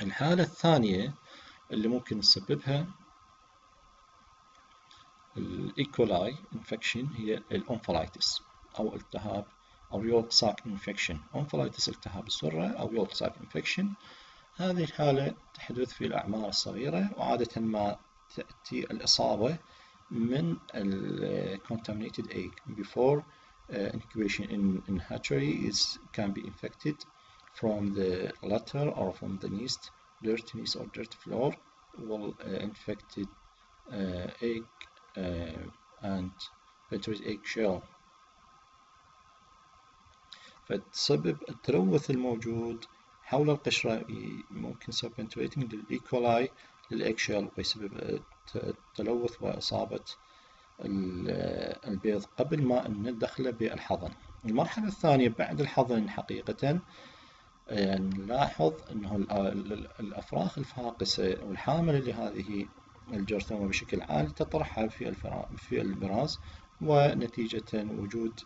الحالة الثانية اللي ممكن تسببها الإيكولاي انفكشن هي الأونفلايتس أو التهاب أو يولك ساك انفكشن. أونفلايتس التهاب السرة أو يولك ساك انفكشن. هذه الحالة تحدث في الأعمار الصغيرة، وعادة ما تأتي الإصابة من ال contaminated egg before incubation in hatchery can be infected from the litter or from the nest, dirty nest or dirty floor will infected egg and penetrate egg shell. فتسبب التلوث الموجود حول القشرة ممكن يسبب penetrating للإيكولاي للإيج شيل، ويسبب التلوث وإصابة البيض قبل ما ندخله بالحضن. المرحلة الثانية بعد الحضن حقيقة نلاحظ أنه الأفراخ الفاقسة والحاملة لهذه الجرثومة بشكل عالي تطرحها في البراز، ونتيجة وجود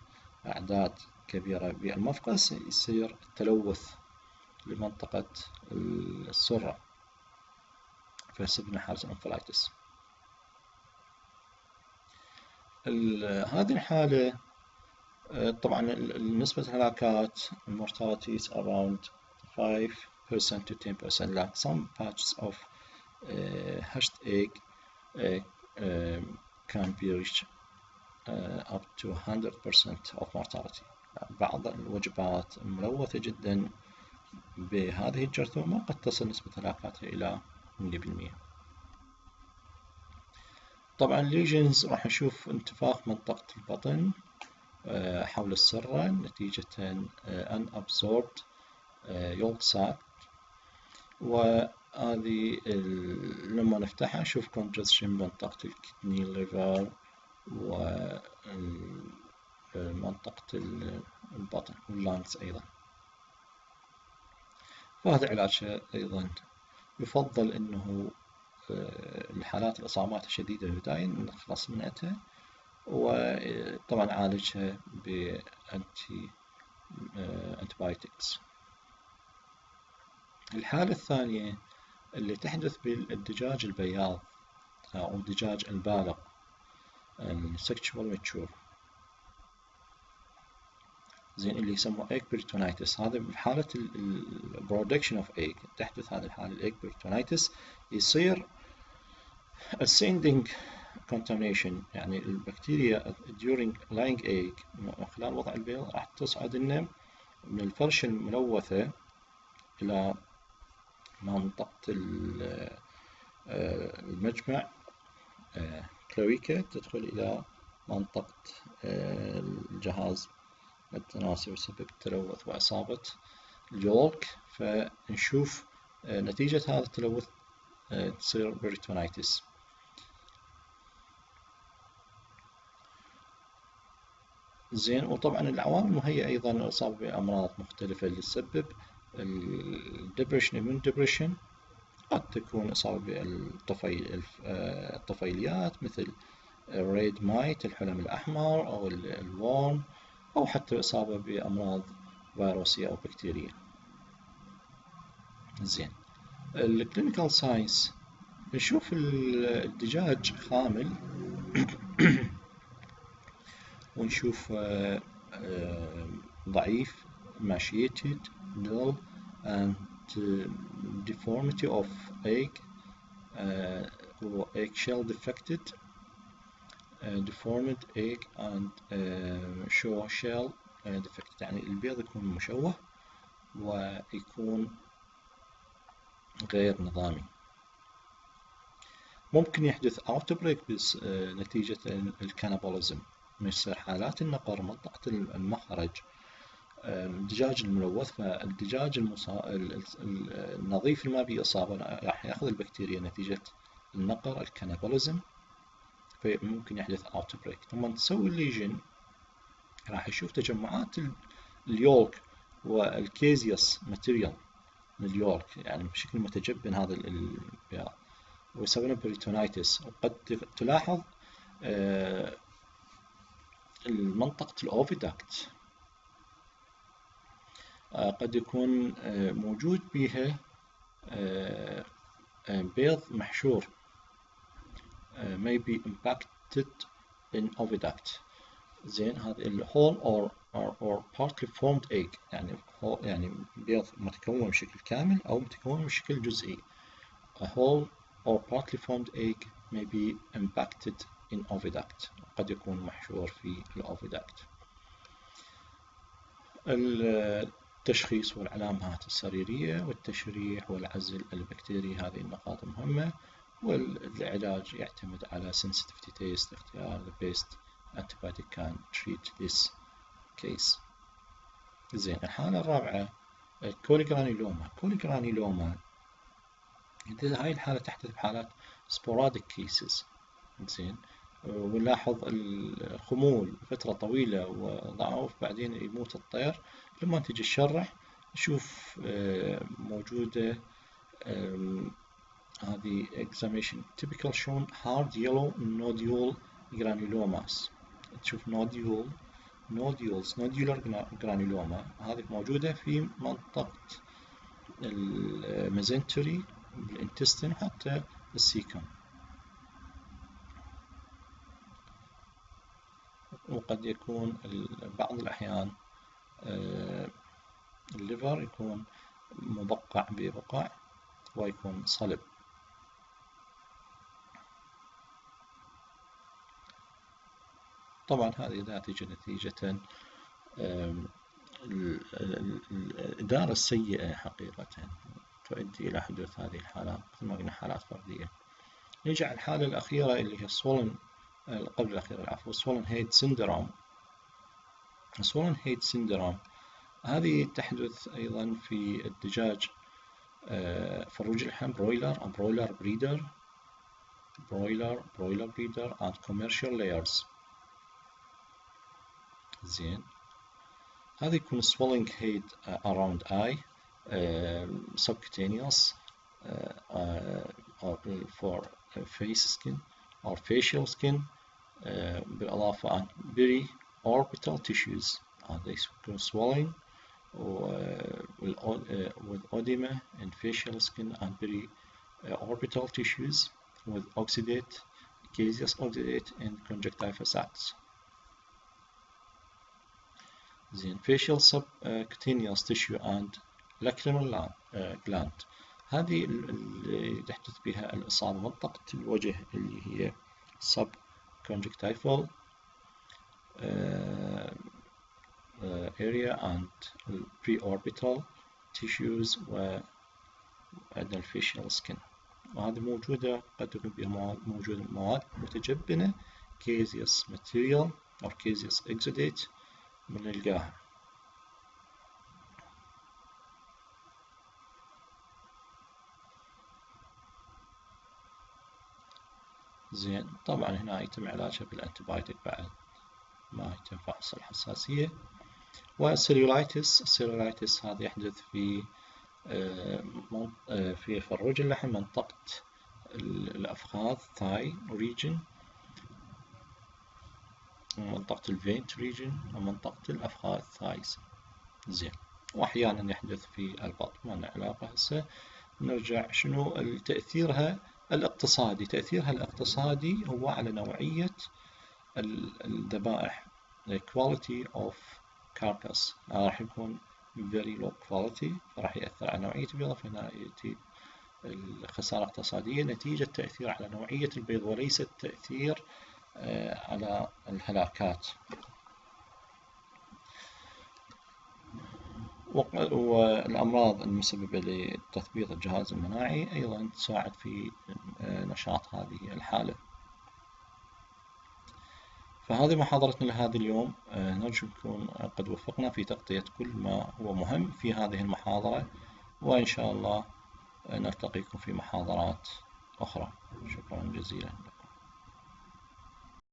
أعداد كبيرة بالمفقس يصير التلوث لمنطقة السرة، فيسبب لنا حالة الأنفلايتس. هذه الحالة طبعا نسبة الهلاكات mortality is around 5% to 10%. like some batches of hatched egg can be reached up to 100% of mortality. بعض الوجبات الملوثة جدا بهذه الجرثومة قد تصل نسبة هلاكاتها إلى 100%. طبعا ليجنز راح نشوف انتفاخ منطقة البطن حول السرة نتيجة unabsorbed yolk sac، وهذه لما نفتحها نشوف congestion منطقة الكدني liver ومنطقة البطن واللانكس أيضا. وهذا علاجها أيضا يفضل أنه الحالات الإصابات الشديدة البداية نخلص منها، وطبعا عالجها بأنتيبايوتكس. الحالة الثانية اللي تحدث بالدجاج البياض أو الدجاج البالغ sexual mature، زين، اللي يسموه egg peritonitis. هذا بحالة production of egg تحدث هذه الحالة egg peritonitis، يصير ascending contamination، يعني البكتيريا during laying egg خلال وضع البيض راح تصعد لنا من الفرشة الملوثة إلى منطقة المجمع كلويكا، تدخل إلى منطقة الجهاز التناسلي وتسبب التلوث وإصابة اليولك. فنشوف نتيجة هذا التلوث تصير بيريتونيتس. زين، وطبعا العوامل المهيئة أيضا الإصابة بأمراض مختلفة اللي تسبب الدبريشن immune depression، قد تكون إصابة بالطفيليات مثل الريد مايت الحلم الأحمر أو الورم، أو حتى إصابة بأمراض فيروسية أو بكتيرية. زين، الكلينيكال ساينس نشوف الدجاج خامل ونشوف ضعيف emaciated dull and deformity of egg or eggshell defected deformed egg and show shell defected، يعني البيض يكون مشوه ويكون غير نظامي. ممكن يحدث outbreak بس نتيجة الكانابوليزم، يصير حالات النقر منطقة المخرج الدجاج الملوث، فالدجاج النظيف اللي ما بيه إصابة راح يأخذ البكتيريا نتيجة النقر الكانابوليزم، فممكن يحدث outbreak. ثم نسوي الليجن راح يشوف تجمعات اليولك والكيزيوس ماتيريال من اليولك، يعني بشكل متجبن هذا البياض، ويسوي لنا بريتونيتس. وقد تلاحظ منطقة الأوفيداكت قد يكون موجود بها بيض محشور may be impacted in oviduct. زين هذا ال whole or partly formed egg يعني بيض متكون بشكل كامل أو متكون بشكل جزئي. A whole or partly formed egg may be impacted in oviduct. قد يكون محشور في الأوفيدكت. التشخيص والعلامات السريرية والتشريح والعزل البكتيري، هذه النقاط مهمة. والعلاج يعتمد على sensitivity test، اختيار the best antibiotic can treat this case. زين الحالة الرابعة الكوليجرانيلوما. الكوليجرانيلوما هاي الحالة تحدث بحالات sporadic cases. زين ونلاحظ الخمول فترة طويلة وضعف بعدين يموت الطير. لما تجي تشرح نشوف موجودة هذه examination typical shown hard yellow nodule granulomas. تشوف nodular granuloma هذه موجودة في منطقة الميزنتري بالانتستين وحتى السيكم. وقد يكون بعض الأحيان الليفر يكون مبقع ببقع ويكون صلب. طبعا هذه نتيجة الإدارة السيئة حقيقة تؤدي إلى حدوث هذه الحالات، مثل ما قلنا حالات فردية. نيجي على الحالة الأخيرة اللي هي قبل الأخيرة العفو swollen head syndrome. swollen head syndrome هذه تحدث أيضا في الدجاج فروج اللحم broiler breeder and commercial layers. زين هذه يكون swelling head around eye subcutaneous or for face skin or facial skin بالإضافة عن peri-orbital tissues. هذا يكون swelling with oedema in facial skin and peri-orbital tissues with oxidate, caseous oxidate in conjunctiva sacs. زين facial subcutaneous tissue and lacrimal gland هذه اللي تحدث بها الإصابة منطقة الوجه اللي هي subconjunctival area and preorbital tissues وعندنا الفيشيال skin. وهذه موجودة قد تكون بها موجودة مواد متجبنة caseous material أو caseous exudate بنلقاها. زين طبعا هنا يتم علاجها بالانتيبايوتيك بعد ما يتم فحص الحساسية. والسيلولايتس هذا يحدث في فروج اللحم منطقة الأفخاذ thigh region ومنطقة الفينت region ومنطقة الأفخاذ thighs. زين وأحيانا يحدث في البطن. ما لنا علاقة هسه. نرجع شنو تأثيرها الاقتصادي. تأثيرها الاقتصادي هو على نوعية الذبائح quality of carcass. راح يكون very low quality فراح يأثر على نوعية البيضة. فهنا يأتي الخسارة الاقتصادية نتيجة تأثير على نوعية البيض وليس التأثير على الهلاكات. والأمراض المسببة لتثبيط الجهاز المناعي أيضا تساعد في نشاط هذه الحالة. فهذه محاضرتنا لهذا اليوم. نرجو نكون قد وفقنا في تغطية كل ما هو مهم في هذه المحاضرة، وإن شاء الله نلتقيكم في محاضرات أخرى. شكرا جزيلا.